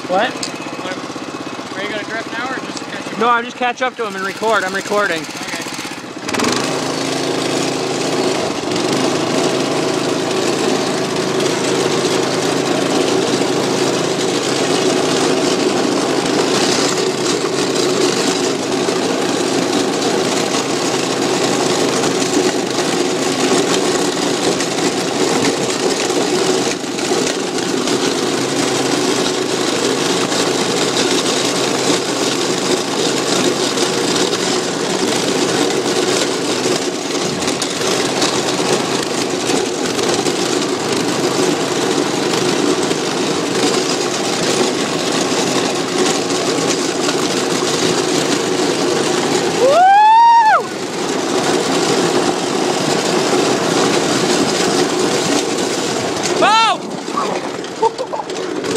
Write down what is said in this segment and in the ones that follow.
What? Are you gonna drift now or just catch him? No, I'm just catch up to him and record. I'm recording. Okay.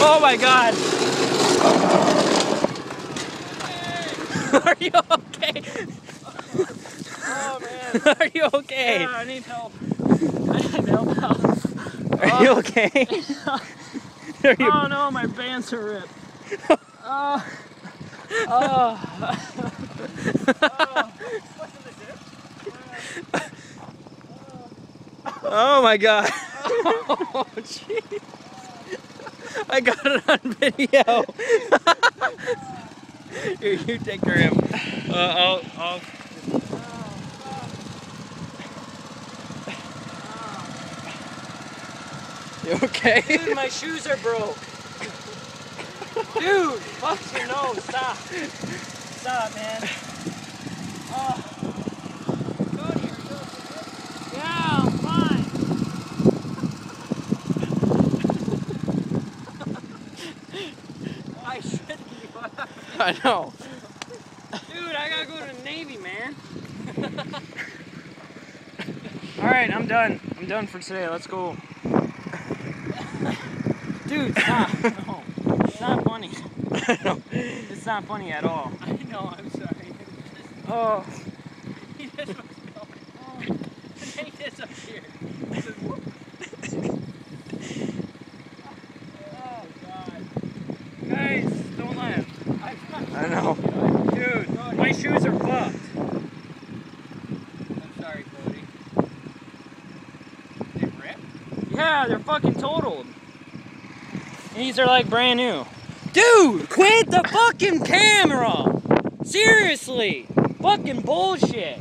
Oh my God! Are you okay? Oh man. Are you okay? Yeah, I need help. I need help out. Are you okay? Are you... Oh no, my bands are ripped. Oh. Oh my God! Oh jeez! I got it on video. Here, you take care of him. I'll. You okay? Dude, my shoes are broke. Dude, fuck you, no, stop. Stop, man. Oh. Cody, are you okay? Yeah, I'm fine. I should be. I know. Dude, I gotta go to the Navy, man. Alright, I'm done. I'm done for today. Let's go. Dude, stop. No. It's not funny. I know. It's not funny at all. I know, I'm sorry. Oh. He just was going. Oh. He disappeared. Oh, God. Guys, don't laugh. I know. Dude, my shoes are fucked. I'm sorry, Cody. They ripped? Yeah, they're fucking totaled. These are like brand new. Dude, quit the fucking camera! Seriously! Fucking bullshit!